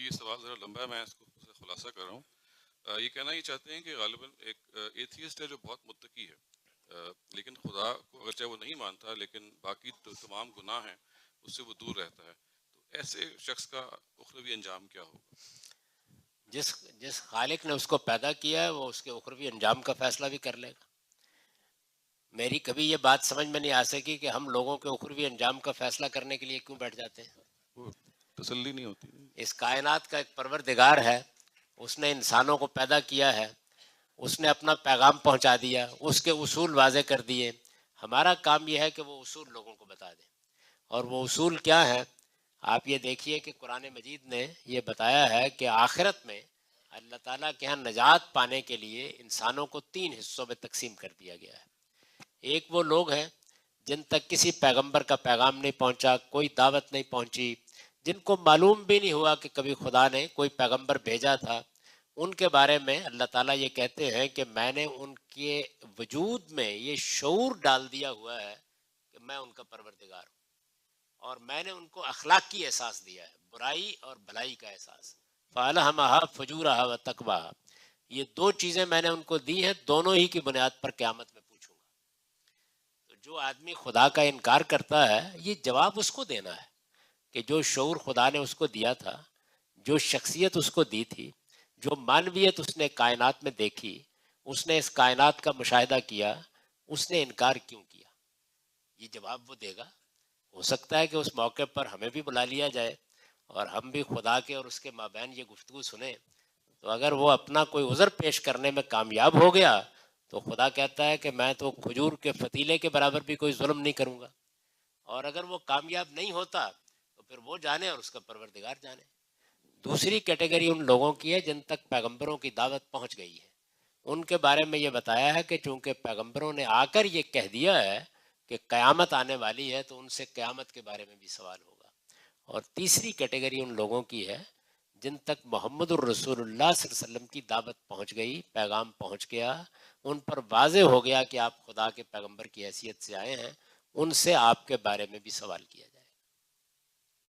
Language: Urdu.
یہ سوال ذرا لمبا ہے، میں اس کو خلاصہ کر رہا ہوں۔ یہ کہنا یہ چاہتے ہیں کہ غالباً ایک ایتھیسٹ ہے جو بہت متقی ہے، لیکن خدا کو اگرچہ وہ نہیں مانتا لیکن باقی تمام گناہ ہیں اس سے وہ دور رہتا ہے، تو ایسے شخص کا اخروی انجام کیا ہوگا؟ جس خالق نے اس کو پیدا کیا ہے وہ اس کے اخروی انجام کا فیصلہ بھی کر لے گا۔ میری کبھی یہ بات سمجھ میں نہیں آ سکی کہ ہم لوگوں کے اخروی انجام کا فیصلہ کرنے کے لیے کیوں بیٹھ جاتے ہیں۔ وہ تسلی نہیں ہوتی۔ اس کائنات کا ایک پروردگار ہے، اس نے انسانوں کو پیدا کیا ہے، اس نے اپنا پیغام پہنچا دیا، اس کے اصول واضح کر دیے۔ ہمارا کام یہ ہے کہ وہ اصول لوگوں کو بتا دیں، اور وہ اصول کیا ہیں؟ آپ یہ دیکھیے کہ قرآن مجید نے یہ بتایا ہے کہ آخرت میں اللہ تعالیٰ کے ہاں نجات پانے کے لیے انسانوں کو 3 حصوں میں تقسیم کر دیا گیا ہے۔ ایک وہ لوگ ہیں جن تک کسی پیغمبر کا پیغام نہیں پہنچا، کوئی دعوت نہیں پہنچی، جن کو معلوم بھی نہیں ہوا کہ کبھی خدا نے کوئی پیغمبر بھیجا تھا۔ ان کے بارے میں اللہ تعالیٰ یہ کہتے ہیں کہ میں نے ان کے وجود میں یہ شعور ڈال دیا ہوا ہے کہ میں ان کا پروردگار ہوں، اور میں نے ان کو اخلاقی احساس دیا ہے، برائی اور بھلائی کا احساس۔ فَأَلْهَمَهَا فُجُورَهَا وَتَقْوَاهَا، یہ 2 چیزیں میں نے ان کو دی ہیں، دونوں ہی کی بنیاد پر قیامت میں پوچھوں گا۔ تو جو آدمی خدا کا انکار کرتا ہے، یہ جواب اس کو دینا ہے کہ جو شعور خدا نے اس کو دیا تھا، جو شخصیت اس کو دی تھی، جو معنویت اس نے کائنات میں دیکھی، اس نے اس کائنات کا مشاہدہ کیا، اس نے انکار کیوں کیا؟ یہ جواب وہ دے گا۔ ہو سکتا ہے کہ اس موقع پر ہمیں بھی بلا لیا جائے اور ہم بھی خدا کے اور اس کے مابین یہ گفتگو سنیں، تو اگر وہ اپنا کوئی عذر پیش کرنے میں کامیاب ہو گیا تو خدا کہتا ہے کہ میں تو کھجور کے فتیلے کے برابر بھی کوئی ظلم نہیں کروں گا، اور اگر وہ کامیاب نہیں ہوتا تو پھر وہ جانے اور اس کا پروردگار جانے۔ دوسری کیٹیگری ان لوگوں کی ہے جن تک پیغمبروں کی دعوت پہنچ گئی ہے۔ ان کے بارے میں یہ بتایا ہے کہ چونکہ پیغمبروں نے آ کر یہ کہہ دیا ہے کہ قیامت آنے والی ہے، تو ان سے قیامت کے بارے میں بھی سوال ہوگا۔ اور تیسری کیٹیگری ان لوگوں کی ہے جن تک محمد الرسول اللہ صلی اللہ علیہ وسلم کی دعوت پہنچ گئی، پیغام پہنچ گیا، ان پر واضح ہو گیا کہ آپ خدا کے پیغمبر کی حیثیت سے آئے ہیں، ان سے آپ کے بارے میں بھی سوال کیا جائے۔